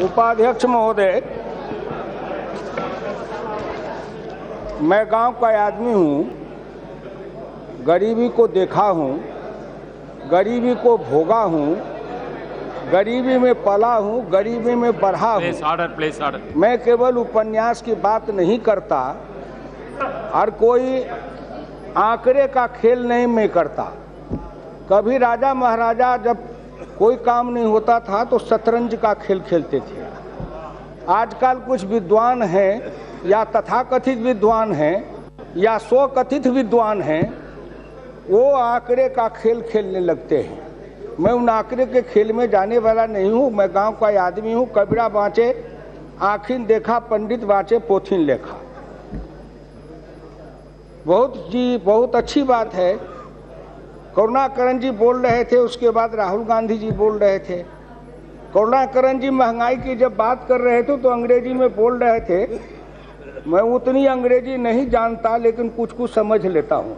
उपाध्यक्ष महोदय, मैं गांव का आदमी हूं, गरीबी को देखा हूं, गरीबी को भोगा हूं, गरीबी में पला हूं, गरीबी में बढ़ा हूं। मैं केवल उपन्यास की बात नहीं करता और कोई आंकड़े का खेल नहीं मैं करता। कभी राजा महाराजा जब कोई काम नहीं होता था तो शतरंज का खेल खेलते थे। आजकल कुछ विद्वान हैं या तथाकथित विद्वान हैं या स्वकथित विद्वान हैं, वो आंकड़े का खेल खेलने लगते हैं। मैं उन आंकड़े के खेल में जाने वाला नहीं हूँ। मैं गांव का आदमी हूँ। कबीरा बाँचे आँखिन देखा, पंडित बाँचे पोथिन लेखा। बहुत अच्छी बात है। करुणाकरण जी बोल रहे थे, उसके बाद राहुल गांधी जी बोल रहे थे। करुणाकरण जी महंगाई की जब बात कर रहे थे तो अंग्रेजी में बोल रहे थे। मैं उतनी अंग्रेजी नहीं जानता, लेकिन कुछ कुछ समझ लेता हूँ,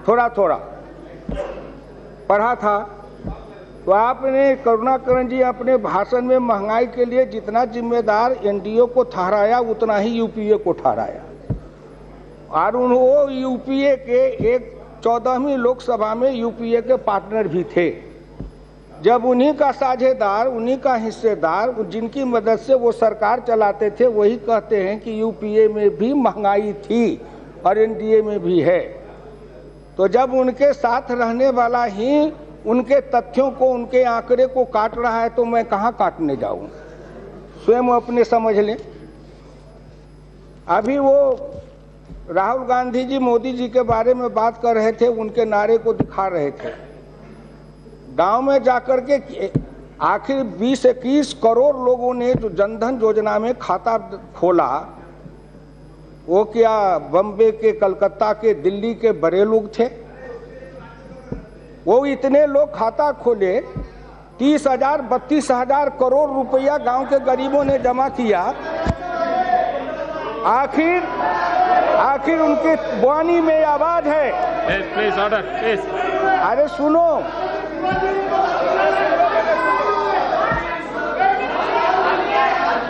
थोड़ा थोड़ा पढ़ा था। तो आपने करुणाकरण जी अपने भाषण में महंगाई के लिए जितना जिम्मेदार एनडीए को ठहराया उतना ही यूपीए को ठहराया। और वो यूपीए के एक 14वीं लोकसभा में यूपीए के पार्टनर भी थे। जब उन्हीं का साझेदार, उन्हीं का हिस्सेदार, जिनकी मदद से वो सरकार चलाते थे, वही कहते हैं कि यूपीए में भी महंगाई थी और एनडीए में भी है। तो जब उनके साथ रहने वाला ही उनके तथ्यों को, उनके आंकड़े को काट रहा है तो मैं कहाँ काटने जाऊं? स्वयं अपने समझ लें। अभी वो राहुल गांधी जी मोदी जी के बारे में बात कर रहे थे, उनके नारे को दिखा रहे थे। गांव में जाकर के आखिर 20-21 करोड़ लोगों ने जो जनधन योजना में खाता खोला, वो क्या बम्बे के, कलकत्ता के, दिल्ली के बड़े लोग थे? वो इतने लोग खाता खोले, 30,000 32,000 करोड़ रुपया गांव के गरीबों ने जमा किया। आखिर उनकी वाणी में आवाज है। Please order, please. अरे सुनो,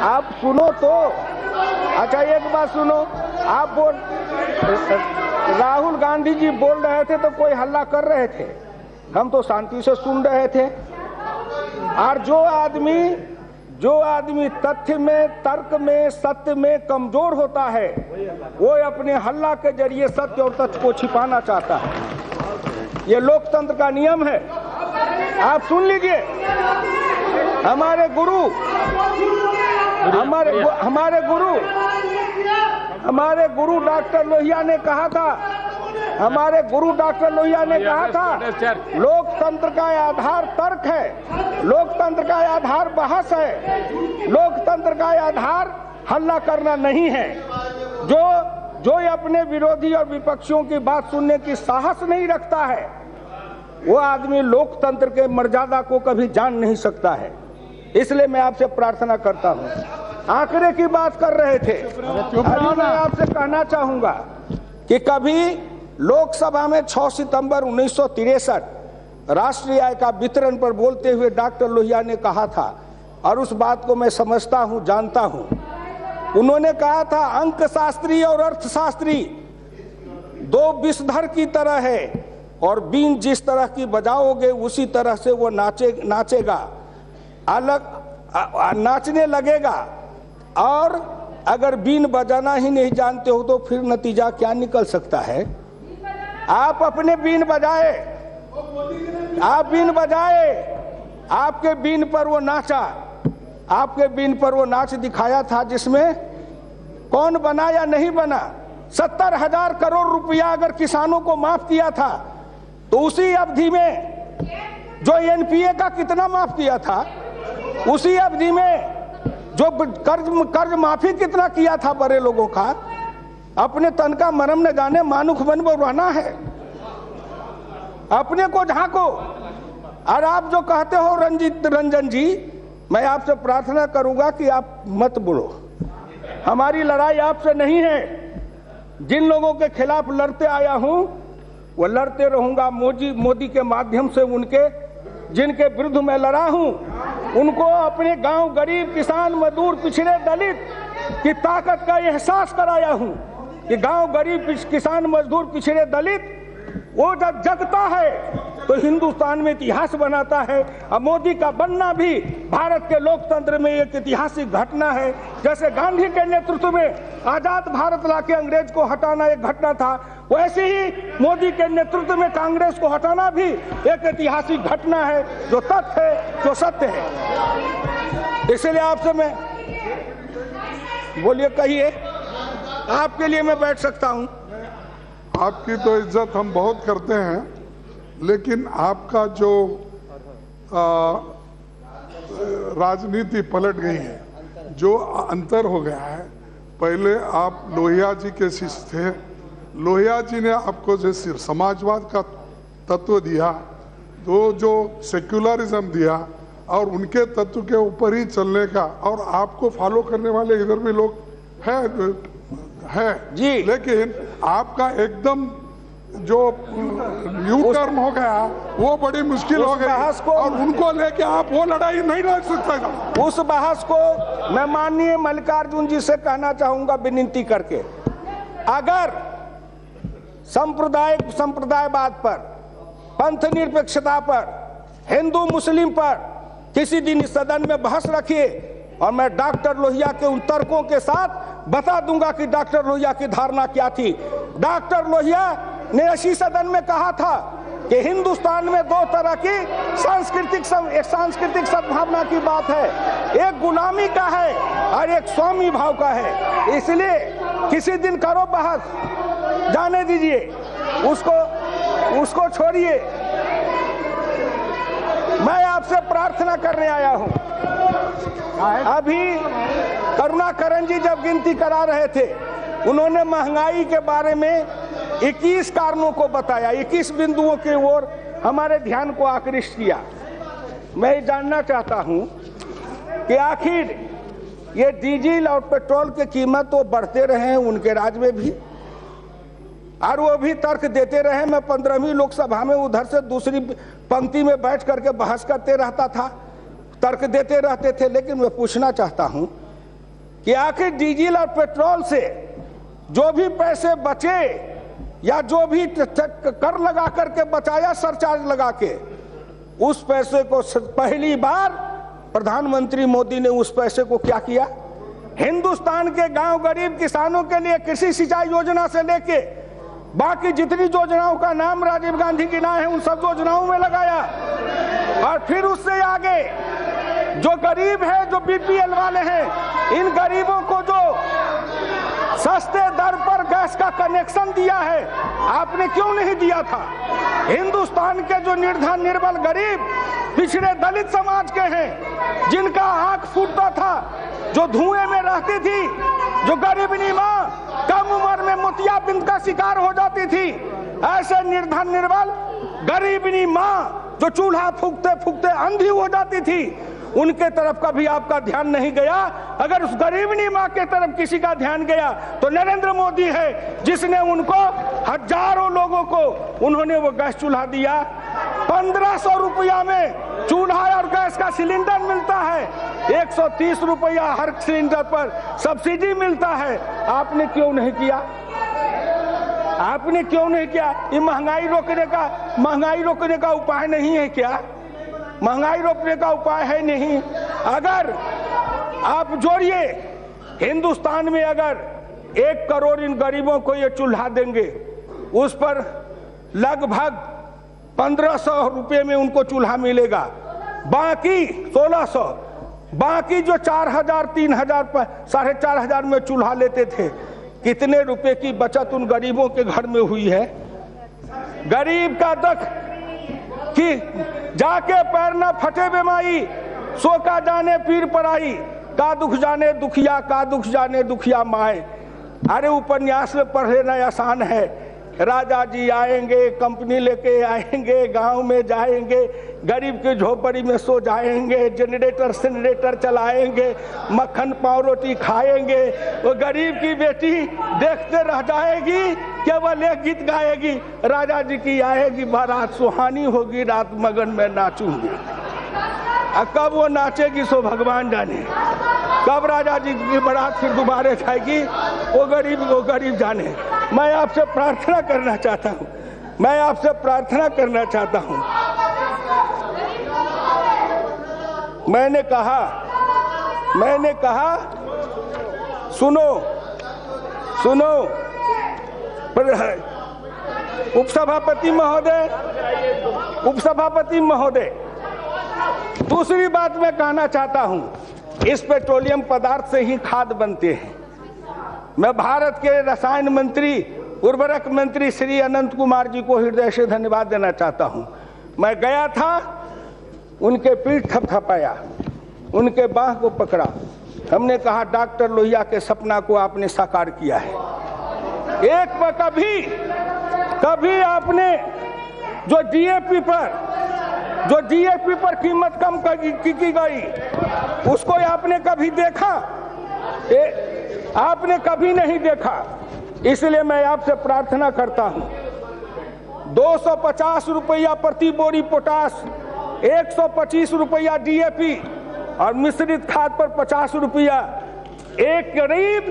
आप सुनो तो। अच्छा एक बात सुनो, आप राहुल गांधी जी बोल रहे थे तो कोई हल्ला कर रहे थे, हम तो शांति से सुन रहे थे। और जो आदमी तथ्य में, तर्क में, सत्य में कमजोर होता है, वो अपने हल्ला के जरिए सत्य और तथ्य को छिपाना चाहता है। ये लोकतंत्र का नियम है। आप सुन लीजिए, हमारे गुरु डॉक्टर लोहिया ने कहा था, लोकतंत्र का आधार तर्क है, लोकतंत्र का आधार बहस है, लोकतंत्र का आधार हल्ला करना नहीं है। जो अपने विरोधी और विपक्षियों की बात सुनने की साहस नहीं रखता है, वो आदमी लोकतंत्र के मर्यादा को कभी जान नहीं सकता है। इसलिए मैं आपसे प्रार्थना करता हूँ। आंकड़े की बात कर रहे थे, अभी मैं आपसे कहना चाहूंगा कि कभी लोकसभा में 6 सितंबर 1963 राष्ट्रीय आय का वितरण पर बोलते हुए डॉक्टर लोहिया ने कहा था, और उस बात को मैं समझता हूं, जानता हूं। उन्होंने कहा था, अंकशास्त्री और अर्थशास्त्री दो विषधर की तरह है, और बीन जिस तरह की बजाओगे उसी तरह से वो नाचेगा, नाचने लगेगा। और अगर बीन बजाना ही नहीं जानते हो तो फिर नतीजा क्या निकल सकता है? आप अपने बीन बजाए, आपके बीन पर वो नाचा, आपके बीन पर वो नाच दिखाया था, जिसमें कौन बना या नहीं बना। 70,000 करोड़ रुपया अगर किसानों को माफ किया था, तो उसी अवधि में जो एनपीए का कितना माफ किया था, उसी अवधि में जो कर्ज माफी कितना किया था बड़े लोगों का। अपने तन का मरम न जाने मानुख बन रहना है, अपने को झांको। और आप जो कहते हो रंजन जी, मैं आपसे प्रार्थना करूंगा कि आप मत बोलो। हमारी लड़ाई आपसे नहीं है। जिन लोगों के खिलाफ लड़ते आया हूं, वो लड़ते रहूंगा। मोदी के माध्यम से उनके जिनके विरुद्ध मैं लड़ा हूं, उनको अपने गांव गरीब किसान मजदूर पिछड़े दलित की ताकत का एहसास कराया हूं कि गांव गरीब किसान मजदूर पिछड़े दलित वो जब जगता है तो हिंदुस्तान में इतिहास बनाता है। और मोदी का बनना भी भारत के लोकतंत्र में एक ऐतिहासिक घटना है। जैसे गांधी के नेतृत्व में आजाद भारत लाके अंग्रेज को हटाना एक घटना था, वैसे ही मोदी के नेतृत्व में कांग्रेस को हटाना भी एक ऐतिहासिक घटना है, जो तथ्य है, जो सत्य है। इसलिए आपसे मैं बोलिए, कहिए, आपके लिए मैं बैठ सकता हूं। आपकी तो इज्जत हम बहुत करते हैं, लेकिन आपका जो राजनीति पलट गई है, जो अंतर हो गया है। पहले आप लोहिया जी के शिष्य थे, लोहिया जी ने आपको जो सिर्फ समाजवाद का तत्व दिया, तो जो सेक्युलरिज्म दिया और उनके तत्व के ऊपर ही चलने का, और आपको फॉलो करने वाले इधर भी लोग है जी। लेकिन आपका एकदम जो यू टर्न हो गया वो बड़ी मुश्किल हो गई, और उनको लेके आप वो लड़ाई नहीं लड़ सकते। उस बहस को मैं माननीय मल्लिकार्जुन जी से कहना चाहूंगा विनती करके, अगर संप्रदायवाद पर, पंथ निरपेक्षता पर, हिंदू मुस्लिम पर किसी दिन इस सदन में बहस रखिए, और मैं डॉक्टर लोहिया के उन तर्कों के साथ बता दूंगा कि डॉक्टर लोहिया की धारणा क्या थी। डॉक्टर लोहिया ने इसी सदन में कहा था कि हिंदुस्तान में दो तरह की सांस्कृतिक सद्भावना की बात है, एक गुलामी का है और एक स्वामी भाव का है। इसलिए किसी दिन करो बहस, जाने दीजिए, उसको छोड़िए। मैं आपसे प्रार्थना करने आया हूं। अभी करुणाकरण जी जब गिनती करा रहे थे, उन्होंने महंगाई के बारे में 21 कारणों को बताया, 21 बिंदुओं की ओर हमारे ध्यान को आकृष्ट किया। मैं जानना चाहता हूं कि आखिर ये डीजल और पेट्रोल की कीमत तो बढ़ते रहे हैं उनके राज में भी, और वो भी तर्क देते रहे। मैं 15वीं लोकसभा में उधर से दूसरी पंक्ति में बैठ करके बहस करते रहता था, तर्क देते रहते थे। लेकिन मैं पूछना चाहता हूं कि आखिर डीजल और पेट्रोल से जो भी पैसे बचे, या जो भी कर लगा करके बचाया, सरचार्ज लगा के, उस पैसे को पहली बार प्रधानमंत्री मोदी ने उस पैसे को क्या किया? हिंदुस्तान के गांव गरीब किसानों के लिए कृषि सिंचाई योजना से लेके बाकी जितनी योजनाओं का नाम राजीव गांधी गिनाए हैं, उन सब योजनाओं में लगाया। और फिर उससे आगे जो गरीब है, जो बीपीएल वाले हैं, इन गरीबों को जो सस्ते दर पर गैस का कनेक्शन दिया है, आपने क्यों नहीं दिया था? हिंदुस्तान के जो निर्धन निर्बल गरीब पिछड़े दलित समाज के हैं, जिनका आंख फूटता था, जो धुएं में रहती थी, जो गरीबनी माँ कम उम्र में मोतियाबिंद का शिकार हो जाती थी, ऐसे निर्धन निर्बल गरीबनी माँ जो चूल्हा फूकते फूकते अंधी हो जाती थी, उनके तरफ कभी आपका ध्यान नहीं गया। अगर उस गरीबनी माँ के तरफ किसी का ध्यान गया तो नरेंद्र मोदी है, जिसने उनको हजारों लोगों को उन्होंने वो गैस चूल्हा दिया। 1500 रुपया में चूल्हा और गैस का सिलेंडर मिलता है, 130 रुपया हर सिलेंडर पर सब्सिडी मिलता है। आपने क्यों नहीं किया? आपने क्यों नहीं किया? ये महंगाई रोकने का उपाय नहीं है क्या? महंगाई रोकने का उपाय है नहीं। अगर आप जोड़िए, हिंदुस्तान में अगर 1 करोड़ इन गरीबों को ये चूल्हा देंगे, उस पर लगभग 1500 रुपये में उनको चूल्हा मिलेगा, बाकी 1600, बाकी जो 4000 3000 4500 में चूल्हा लेते थे, कितने रुपए की बचत उन गरीबों के घर में हुई है? गरीब का दुख कि जाके पैर न फटे बेमाई, सो का जाने पीर पराई, का दुख जाने दुखिया, का दुख जाने दुखिया माए। अरे उपन्यास में पढ़ लेना आसान है, राजा जी आएंगे, कंपनी लेके आएंगे, गांव में जाएंगे, गरीब की झोपड़ी में सो जाएंगे, जनरेटर चलाएंगे, मक्खन पाव रोटी खाएंगे। वो गरीब की बेटी देखते रह जाएगी, केवल एक गीत गाएगी, राजा जी की आएगी बारात, सुहानी होगी रात, मगन में नाचूंगी। कब वो नाचेगी सो भगवान जाने, कब राजा जी की बारात फिर दोबारा जाएगी वो गरीब जाने। मैं आपसे प्रार्थना करना चाहता हूँ, मैं आपसे प्रार्थना करना चाहता हूँ। मैंने कहा सुनो उपसभापति महोदय, दूसरी बात मैं कहना चाहता हूं, इस पेट्रोलियम पदार्थ से ही खाद बनते हैं। मैं भारत के रसायन मंत्री, उर्वरक मंत्री श्री अनंत कुमार जी को हृदय से धन्यवाद देना चाहता हूं। मैं गया था, उनके पीठ थपथपाया, उनके बाह को पकड़ा, हमने कहा डॉक्टर लोहिया के सपना को आपने साकार किया है। एक बार कभी आपने जो डीएपी पर कीमत कम की गई उसको आपने कभी देखा? आपने कभी नहीं देखा। इसलिए मैं आपसे प्रार्थना करता हूं, 250 रुपया प्रति बोरी पोटास, 125 रुपया डीएपी और मिश्रित खाद पर 50 रुपया। एक गरीब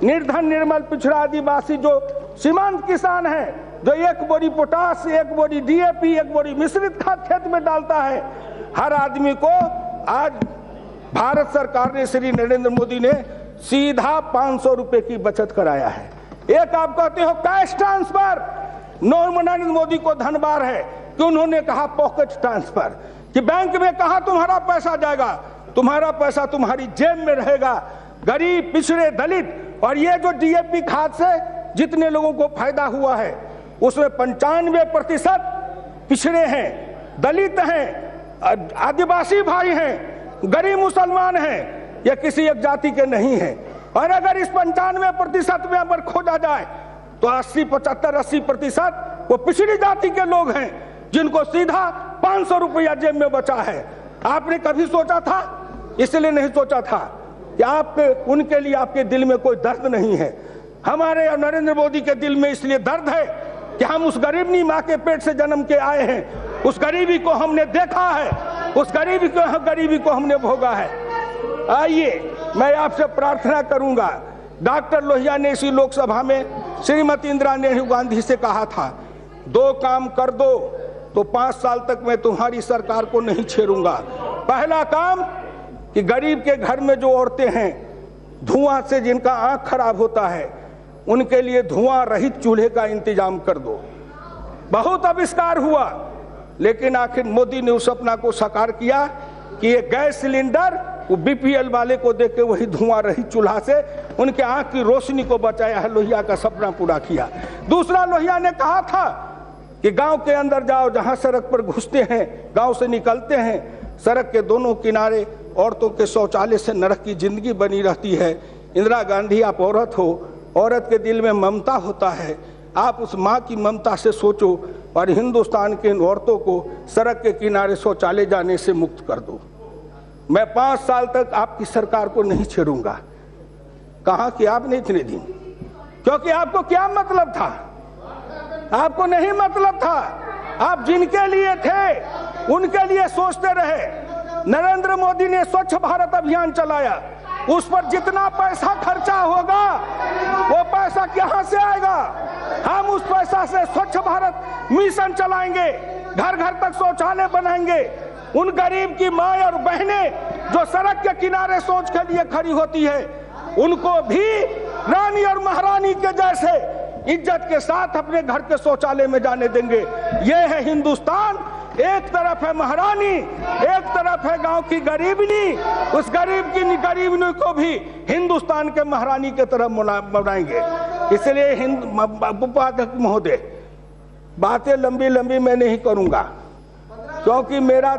निर्धन निर्मल पिछड़ा आदिवासी जो सीमांत किसान है, जो एक बोरी पोटास, एक बोरी डीएपी, एक बोरी मिश्रित खाद खेत में डालता है, हर आदमी को आज भारत सरकार ने, श्री नरेंद्र मोदी ने सीधा 500 रुपए की बचत कराया है। एक आप कहते हो कैश ट्रांसफर, नरेंद्र मोदी को धन्यवाद है कि उन्होंने कहा पॉकेट ट्रांसफर, कि बैंक में कहा तुम्हारा पैसा जाएगा, तुम्हारा पैसा तुम्हारी जेब में रहेगा। गरीब, पिछड़े, दलित, और ये जो डीएपी खाद से जितने लोगों को फायदा हुआ है उसमें 95% पिछड़े हैं, दलित हैं, आदिवासी भाई हैं, गरीब मुसलमान हैं, ये किसी एक जाति के नहीं हैं। और अगर इस 95% में अगर खोजा जाए तो 75-80% वो पिछड़ी जाति के लोग हैं जिनको सीधा 500 रुपया जेब में बचा है। आपने कभी सोचा था? इसलिए नहीं सोचा था कि आपके उनके लिए आपके दिल में कोई दर्द नहीं है। हमारे और नरेंद्र मोदी के दिल में इसलिए दर्द है कि हम उस गरीबनी माँ के पेट से जन्म के आए हैं, उस गरीबी को हमने देखा है, उस गरीबी को हमने भोगा है। आइए, मैं आपसे प्रार्थना करूंगा, डॉक्टर लोहिया ने इसी लोकसभा में श्रीमती इंदिरा गांधी से कहा था, 2 काम कर दो तो 5 साल तक मैं तुम्हारी सरकार को नहीं छेड़ूंगा। पहला काम कि गरीब के घर में जो औरतें हैं, धुआं से जिनका आंख खराब होता है, उनके लिए धुआं रहित चूल्हे का इंतजाम कर दो। बहुत आविष्कार हुआ, लेकिन आखिर मोदी ने उस सपना को साकार किया कि ये गैस सिलेंडर वो बीपीएल वाले को देके वही धुआं रहित चूल्हा से उनके आंख की रोशनी को बचाया है, लोहिया का सपना पूरा किया। दूसरा, लोहिया ने कहा था कि गांव के अंदर जाओ, जहां सड़क पर घुसते हैं, गांव से निकलते हैं, सड़क के दोनों किनारे औरतों के शौचालय से नरक की जिंदगी बनी रहती है। इंदिरा गांधी, आप औरत हो, औरत के दिल में ममता होता है, आप उस माँ की ममता से सोचो और हिंदुस्तान के इन औरतों को सड़क के किनारे शौचालय जाने से मुक्त कर दो। मैं 5 साल तक आपकी सरकार को नहीं छेड़ूंगा। कहा कि आपने इतने दिन, क्योंकि आपको क्या मतलब था? आपको नहीं मतलब था। आप जिनके लिए थे उनके लिए सोचते रहे। नरेंद्र मोदी ने स्वच्छ भारत अभियान चलाया, उस पर जितना पैसा खर्चा होगा वो पैसा कहां से आएगा? हम उस पैसा से स्वच्छ भारत मिशन चलाएंगे, घर घर तक शौचालय बनाएंगे। उन गरीब की माँ और बहनें जो सड़क के किनारे शौच के लिए खड़ी होती है, उनको भी रानी और महारानी के जैसे इज्जत के साथ अपने घर के शौचालय में जाने देंगे। ये है हिंदुस्तान। एक तरफ है महारानी, एक तरफ है गांव की गरीबनी। उस गरीबनी को भी हिंदुस्तान के महारानी के तरफ बनाएंगे। इसलिए उपाध्यक्ष महोदय, बातें लंबी लंबी मैं नहीं करूंगा, क्योंकि मेरा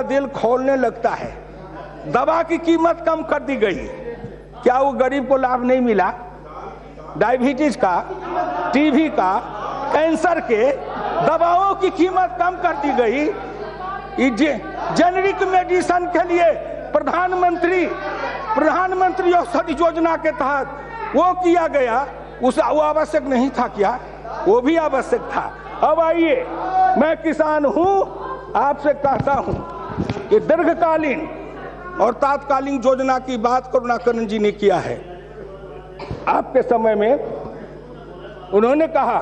दिल खोलने लगता है। दवा की कीमत कम कर दी गई, क्या वो गरीब को लाभ नहीं मिला? डायबिटीज का, टीबी का, कैंसर के दवाओं की कीमत कम कर दी गई। जेनरिक मेडिसिन के लिए प्रधानमंत्री औषधि योजना के तहत वो किया गया, वो आवश्यक नहीं था क्या? वो भी आवश्यक था। अब आइए, मैं किसान हूं, आपसे कहता हूं, कि दीर्घकालीन और तात्कालिक योजना की बात करुणाकरण जी ने किया है। आपके समय में उन्होंने कहा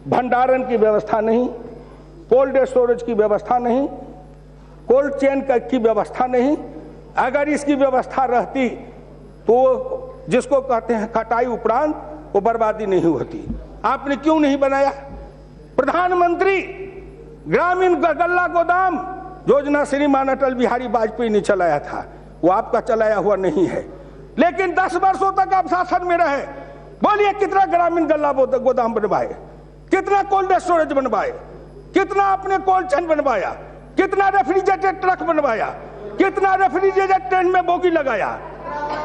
भंडारण की व्यवस्था नहीं, कोल्ड स्टोरेज की व्यवस्था नहीं, कोल्ड चेन की व्यवस्था नहीं। अगर इसकी व्यवस्था रहती तो जिसको कहते हैं कटाई उपरांत वो बर्बादी नहीं होती। आपने क्यों नहीं बनाया? प्रधानमंत्री ग्रामीण गल्ला गोदाम योजना श्रीमान अटल बिहारी वाजपेयी ने चलाया था, वो आपका चलाया हुआ नहीं है। लेकिन 10 वर्षों तक आप शासन में रहे, बोलिए कितना ग्रामीण गल्ला गोदाम बनवाए, कितना कोल्ड स्टोरेज बनवाए, कितना आपने कोल्ड चेन बनवाया, कितना रेफ्रिजरेटेड ट्रक बनवाया, कितना रेफ्रिजरेटेड ट्रेन में बोगी लगाया।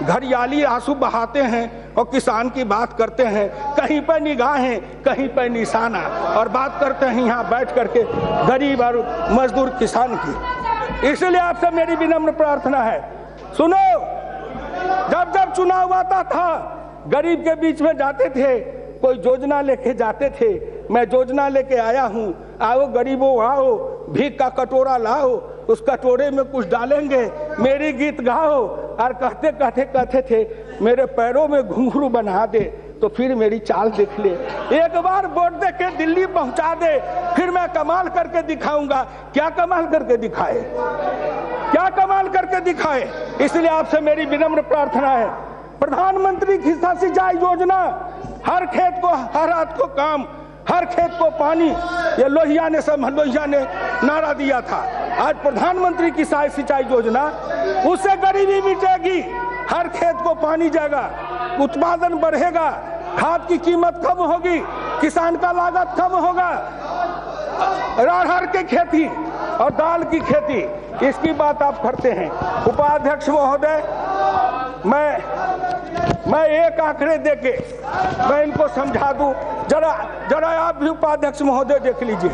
घड़ियाली आंसू बहाते हैं और किसान की बात करते हैं, कहीं पर निगाहें कहीं पर निशाना, और बात करते हैं यहाँ बैठ करके गरीब और मजदूर किसान की। इसलिए आपसे मेरी विनम्र प्रार्थना है, सुनो, जब जब चुनाव आता था गरीब के बीच में जाते थे, कोई योजना लेके जाते थे, मैं योजना लेके आया हूँ, आओ गरीबों आओ, भीख का कटोरा लाओ, उस कटोरे में कुछ डालेंगे, मेरी गीत गाओ, और कहते कहते कहते थे मेरे पैरों में घुंघरू बना दे तो फिर मेरी चाल देख ले, एक बार वोट दे के दिल्ली पहुंचा दे, फिर मैं कमाल करके दिखाऊंगा। क्या कमाल करके दिखाए, क्या कमाल करके दिखाए? इसलिए आपसे मेरी विनम्र प्रार्थना है, प्रधानमंत्री किसान सिंचाई योजना, हर खेत को हर हाथ को काम, हर खेत को पानी, ये लोहिया ने नारा दिया था। आज प्रधानमंत्री किसान सिंचाई योजना, उससे गरीबी मिटेगी, हर खेत को पानी जाएगा, उत्पादन बढ़ेगा, खाद की कीमत कम होगी, किसान का लागत कम होगा, अरहर की खेती और दाल की खेती, इसकी बात आप करते हैं। उपाध्यक्ष महोदय, मैं एक आंकड़े देके मैं इनको समझा दूं, जरा आप भी उपाध्यक्ष महोदय देख लीजिए।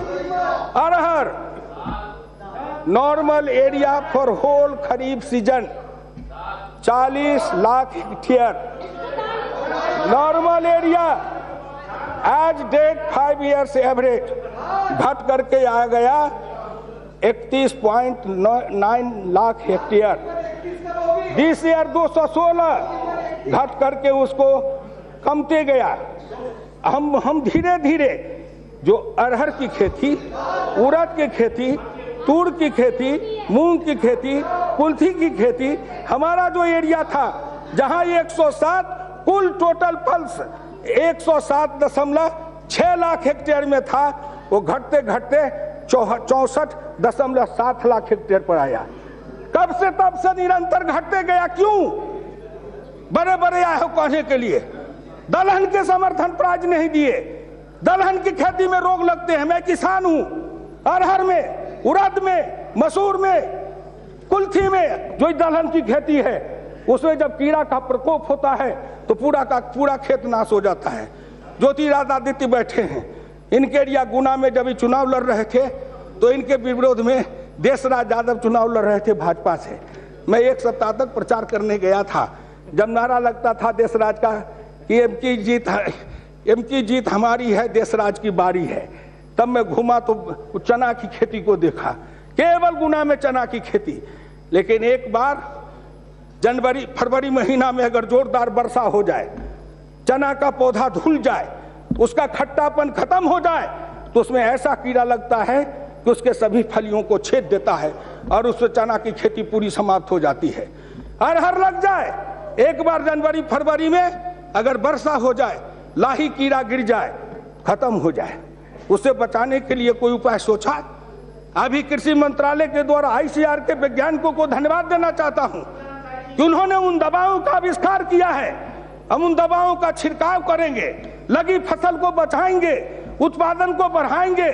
अरहर normal area for whole kharif season 40 lakh hectare, normal area as date 5 years average घट करके आ गया 31.9 लाख हेक्टेयर। दिस ईयर 216 घट करके उसको कमते गया। हम धीरे धीरे जो अरहर की खेती, उड़द की खेती, तूर की खेती, मूंग की खेती, कुल्थी की खेती, हमारा जो एरिया था जहां 107 कुल टोटल पल्स 107.6 लाख हेक्टेयर में था, वो घटते घटते 64.7 लाख हेक्टेयर पर आया। कब से तब से निरंतर घटते गया। क्यों? बड़े बड़े आए हो कहने के लिए, दलहन के समर्थन प्राइज नहीं दिए, दलहन की खेती में रोग लगते हैं। मैं किसान हूं, अरहर में, उड़द में, मसूर में, कुल्थी में जो दलहन की खेती है, उसमें जब कीड़ा का प्रकोप होता है तो पूरा का पूरा खेत नाश हो जाता है। ज्योतिरादित्य बैठे हैं, इनके एरिया गुना में जब चुनाव लड़ रहे थे तो इनके विरोध में देशराज यादव चुनाव लड़ रहे थे भाजपा से। मैं 1 सप्ताह तक प्रचार करने गया था। जब नारा लगता था देशराज का कि एम की जीत हमारी है, देशराज की बारी है, तब मैं घूमा तो चना की खेती को देखा, केवल गुना में चना की खेती। लेकिन एक बार जनवरी फरवरी महीना में अगर जोरदार वर्षा हो जाए, चना का पौधा धुल जाए, उसका खट्टापन खत्म हो जाए, तो उसमें ऐसा कीड़ा लगता है कि उसके सभी फलियों को छेद देता है और उससे चना की खेती पूरी समाप्त हो जाती है। अरहर लग जाए, एक बार जनवरी फरवरी में अगर वर्षा हो जाए, लाही कीड़ा गिर जाए, खत्म हो जाए, उससे बचाने के लिए कोई उपाय सोचा? अभी कृषि मंत्रालय के द्वारा ICAR के वैज्ञानिकों को धन्यवाद देना चाहता हूं कि उन्होंने उन दवाओं का आविष्कार किया है। हम उन दवाओं का छिड़काव करेंगे, लगी फसल को बचाएंगे, उत्पादन को बढ़ाएंगे,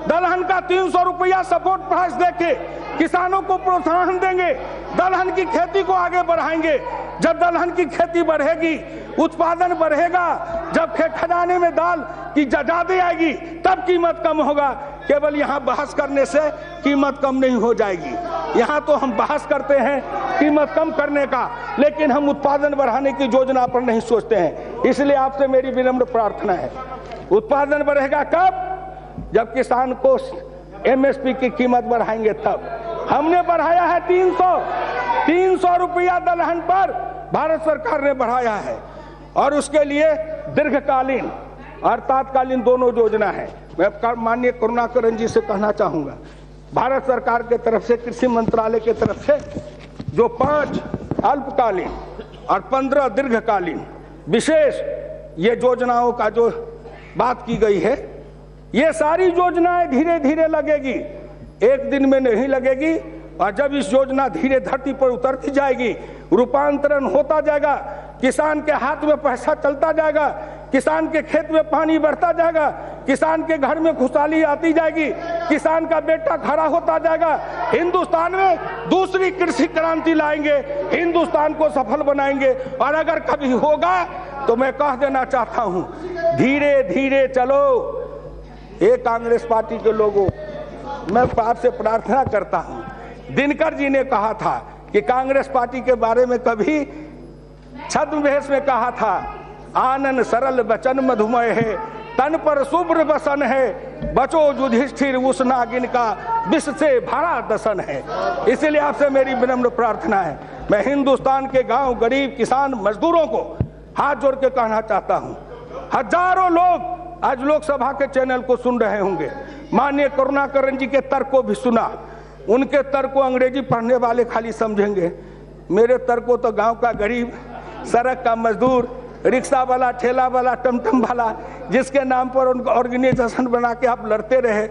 दलहन का 300 रुपया सपोर्ट प्राइस देके किसानों को प्रोत्साहन देंगे, दलहन की खेती को आगे बढ़ाएंगे। जब दलहन की खेती बढ़ेगी, उत्पादन बढ़ेगा, जब खजाने में दाल की ज्यादा आएगी, तब कीमत कम होगा। केवल यहाँ बहस करने से कीमत कम नहीं हो जाएगी। यहाँ तो हम बहस करते हैं कीमत कम करने का, लेकिन हम उत्पादन बढ़ाने की योजना पर नहीं सोचते हैं। इसलिए आपसे मेरी विनम्र प्रार्थना है, उत्पादन बढ़ेगा कब? जब किसान को MSP की कीमत बढ़ाएंगे तब। हमने बढ़ाया है 300 रुपया दलहन पर भारत सरकार ने बढ़ाया है। और उसके लिए दीर्घकालीन और तात्कालीन दोनों योजना है। मैं माननीय करुणाकरण जी से कहना चाहूंगा, भारत सरकार के तरफ से, कृषि मंत्रालय के तरफ से जो 5 अल्पकालीन और 15 दीर्घकालीन विशेष ये योजनाओं का जो बात की गई है, ये सारी योजनाएं धीरे धीरे लगेगी, एक दिन में नहीं लगेगी। और जब इस योजना धीरे धरती पर उतरती जाएगी, रूपांतरण होता जाएगा, किसान के हाथ में पैसा चलता जाएगा, किसान के खेत में पानी बढ़ता जाएगा, किसान के घर में खुशहाली आती जाएगी, किसान का बेटा खड़ा होता जाएगा, हिंदुस्तान में दूसरी कृषि क्रांति लाएंगे, हिंदुस्तान को सफल बनाएंगे। और अगर कभी होगा तो मैं कह देना चाहता हूं, धीरे धीरे चलो। ये कांग्रेस पार्टी के लोगों, मैं आपसे प्रार्थना करता हूं, दिनकर जी ने कहा था कि कांग्रेस पार्टी के बारे में कभी छद्मवेश में कहा था, आनन सरल बचन मधुमय है, तन पर शुभ्र बसन है, बचो युधिष्ठिर उस नागिन का विष से भरा दसन है। इसलिए आपसे मेरी विनम्र प्रार्थना है, मैं हिंदुस्तान के गांव, गरीब, किसान, मजदूरों को हाथ जोड़ के कहना चाहता हूं, हजारों लोग आज लोकसभा के चैनल को सुन रहे होंगे, माननीय करुणाकरण जी के तर्क को भी सुना। उनके तर्क को अंग्रेजी पढ़ने वाले खाली समझेंगे, मेरे तर्क को तो गांव का गरीब, सड़क का मजदूर, रिक्शा वाला, ठेला वाला, टमटम वाला, जिसके नाम पर उनका ऑर्गेनाइजेशन बना के आप लड़ते रहे,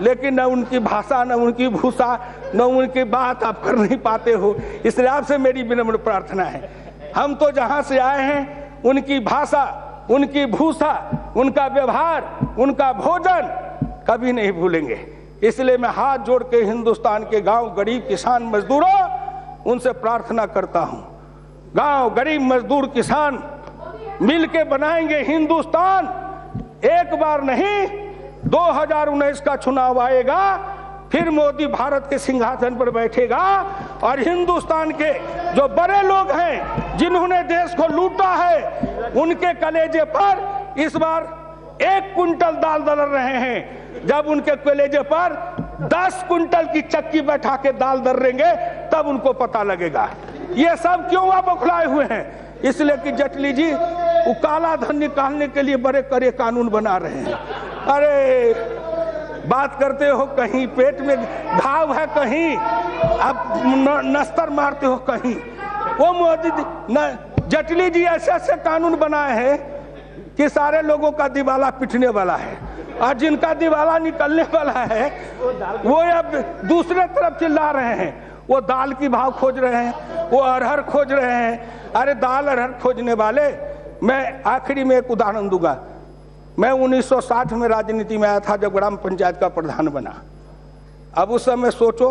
लेकिन न उनकी भाषा, न उनकी भूषा, न उनकी बात आप कर नहीं पाते हो। इसलिए आपसे मेरी विनम्र प्रार्थना है, हम तो जहां से आए हैं उनकी भाषा, उनकी भूषा, उनका व्यवहार, उनका भोजन कभी नहीं भूलेंगे। इसलिए मैं हाथ जोड़ के हिंदुस्तान के गांव, गरीब, किसान, मजदूरों, उनसे प्रार्थना करता हूं, गांव, गरीब, मजदूर, किसान मिल के बनाएंगे हिंदुस्तान। एक बार नहीं, 2019 का चुनाव आएगा, फिर मोदी भारत के सिंहासन पर बैठेगा और हिंदुस्तान के जो बड़े लोग हैं जिन्होंने देश को लूटा है, उनके कलेजे पर इस बार 1 कुंटल दाल दल रहे हैं। जब उनके कलेजे पर 10 कुंटल की चक्की बैठा के दाल दर्रेंगे, तब उनको पता लगेगा ये सब क्यों आप बौखलाए हुए हैं। इसलिए कि जेटली जी वो काला धन निकालने के लिए बड़े कड़े कानून बना रहे हैं। अरे बात करते हो, कहीं पेट में घाव है, कहीं आप नस्तर मारते हो, कहीं वो मोदी जेटली जी ऐसे ऐसे कानून बनाए हैं कि सारे लोगों का दिवाला पिटने वाला है, और जिनका दिवाला निकलने वाला है वो अब दूसरे तरफ चिल्ला रहे हैं, वो दाल की भाव खोज रहे हैं, वो अरहर खोज रहे हैं। अरे दाल अरहर खोजने वाले, मैं आखिरी में एक उदाहरण दूंगा। मैं 1960 में राजनीति में आया था, जब ग्राम पंचायत का प्रधान बना। अब उस समय सोचो,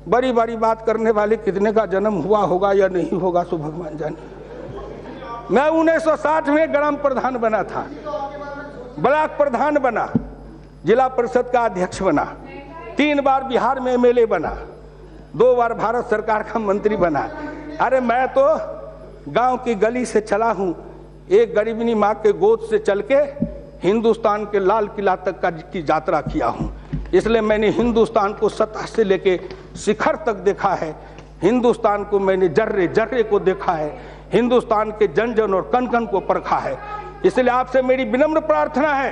बड़ी बड़ी बात करने वाले कितने का जन्म हुआ होगा या नहीं होगा, सो भगवान जाने। मैं 1960 में ग्राम प्रधान बना था, ब्लॉक प्रधान बना, जिला परिषद का अध्यक्ष बना, 3 बार बिहार में एमएलए बना, 2 बार भारत सरकार का मंत्री बना। अरे मैं तो गांव की गली से चला हूं, एक गरीबनी माँ के गोद से चल के हिंदुस्तान के लाल किला तक की यात्रा किया हूं। इसलिए मैंने हिंदुस्तान को सतह से लेके शिखर तक देखा है, हिंदुस्तान को मैंने जर्रे जर्रे को देखा है, हिंदुस्तान के जन जन और कण कण को परखा है। इसलिए आपसे मेरी विनम्र प्रार्थना है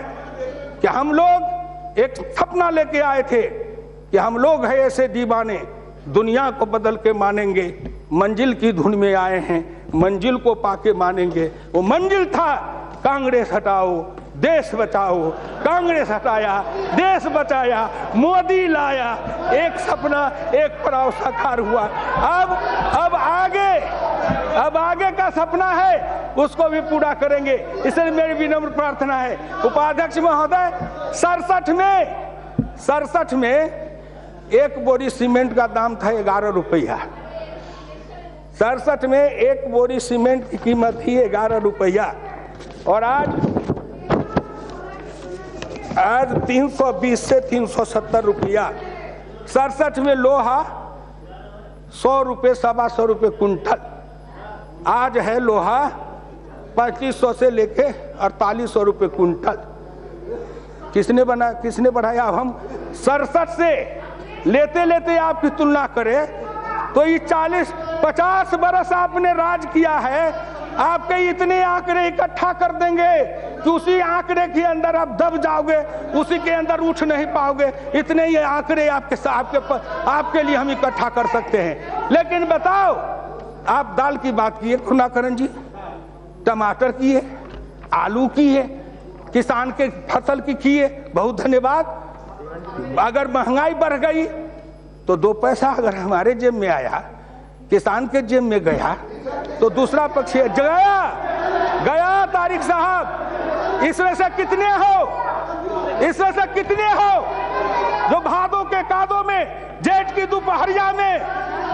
कि हम लोग एक सपना लेके आए थे कि हम लोग हैं ऐसे दीवाने, दुनिया को बदल के मानेंगे, मंजिल की धुन में आए हैं, मंजिल को पाके मानेंगे। वो मंजिल था कांग्रेस हटाओ देश बचाओ, कांग्रेस हटाया देश बचाया, मोदी लाया, एक सपना एक पड़ाव साकार हुआ। अब आगे का सपना है, उसको भी पूरा करेंगे। इसलिए मेरी विनम्र प्रार्थना है, उपाध्यक्ष महोदय, 67 में 1 बोरी सीमेंट का दाम था 11 रुपया। 67 में 1 बोरी सीमेंट की कीमत थी 11 रुपया, और आज 320 से 370 रुपया। 67 में लोहा 100 रुपये, 125 रुपये कुंटल। आज है लोहा 3500 से लेके 4800 रुपये कुंटल। किसने बढ़ाया? अब हम 67 से लेते लेते आपकी तुलना करें तो ये 40-50 बरस आपने राज किया है, आपके इतने आंकड़े इकट्ठा कर देंगे कि उसी आंकड़े के अंदर आप दब जाओगे, उसी के अंदर उठ नहीं पाओगे। इतने ही आंकड़े आपके लिए हम इकट्ठा कर सकते हैं। लेकिन बताओ, आप दाल की बात किए करुणाकरण जी, टमाटर की है, आलू की है, किसान के फसल की है, बहुत धन्यवाद। अगर महंगाई बढ़ गई तो 2 पैसा अगर हमारे जेब में आया, किसान के जेब में गया, तो दूसरा पक्ष गया तारिक साहब। इसमें से कितने हो जो भादों के कादों में, जेठ की दोपहरिया में,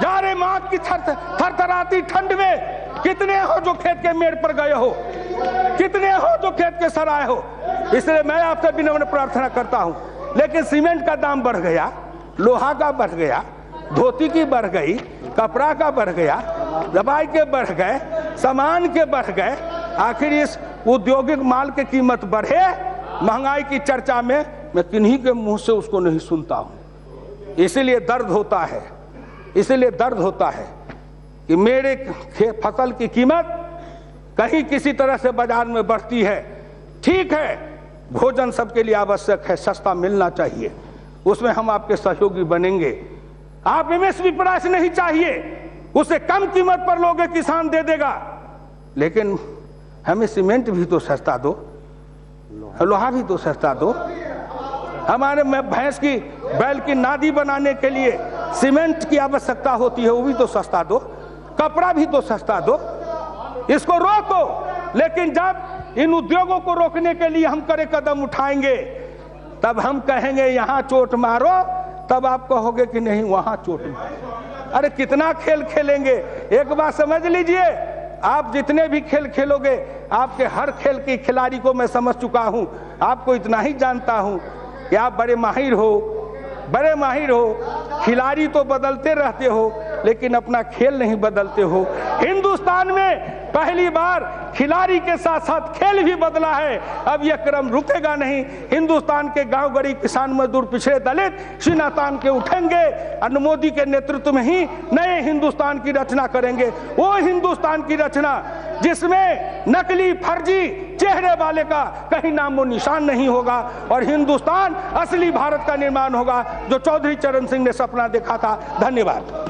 जाड़े माह की थरथराती ठंड में कितने हो जो खेत के मेड़ पर गए हो, कितने हो जो खेत के सराय हो। इसलिए मैं आपसे विनम्र प्रार्थना करता हूं। लेकिन सीमेंट का दाम बढ़ गया, लोहा का बढ़ गया, धोती की बढ़ गई, कपड़ा का बढ़ गया, दवाई के बढ़ गए, सामान के बढ़ गए। आखिर इस औद्योगिक माल की कीमत बढ़े, महंगाई की चर्चा में मैं किन्हीं के मुंह से उसको नहीं सुनता हूं। इसलिए दर्द होता है कि मेरे फसल की कीमत कहीं किसी तरह से बाजार में बढ़ती है। ठीक है, भोजन सबके लिए आवश्यक है, सस्ता मिलना चाहिए, उसमें हम आपके सहयोगी बनेंगे। आप एमएसपी प्राइस नहीं चाहिए, उसे कम कीमत पर लोगे, किसान दे देगा। लेकिन हमें सीमेंट भी तो सस्ता दो, लोहा भी तो सस्ता दो। हमारे में भैंस की बैल की नादी बनाने के लिए सीमेंट की आवश्यकता होती है, वो भी तो सस्ता दो। कपड़ा भी तो सस्ता दो। इसको रोको। लेकिन जब इन उद्योगों को रोकने के लिए हम कड़े कदम उठाएंगे, तब हम कहेंगे यहाँ चोट मारो, तब आप कहोगे कि नहीं वहां चोट मारो। अरे कितना खेल खेलेंगे। एक बात समझ लीजिए, आप जितने भी खेल खेलोगे, आपके हर खेल के खिलाड़ी को मैं समझ चुका हूं। आपको इतना ही जानता हूं कि आप बड़े माहिर हो, खिलाड़ी तो बदलते रहते हो, लेकिन अपना खेल नहीं बदलते हो। हिंदुस्तान में पहली बार खिलाड़ी के साथ साथ खेल भी बदला है। अब यह क्रम रुकेगा नहीं। हिंदुस्तान के गांव गरीब किसान मजदूर पिछड़े दलित सीना तान के उठेंगे और मोदी के नेतृत्व में ही नए हिंदुस्तान की रचना करेंगे। वो हिंदुस्तान की रचना जिसमें नकली फर्जी चेहरे वाले का कहीं नामो निशान नहीं होगा, और हिंदुस्तान असली भारत का निर्माण होगा, जो चौधरी चरण सिंह ने सपना देखा था। धन्यवाद।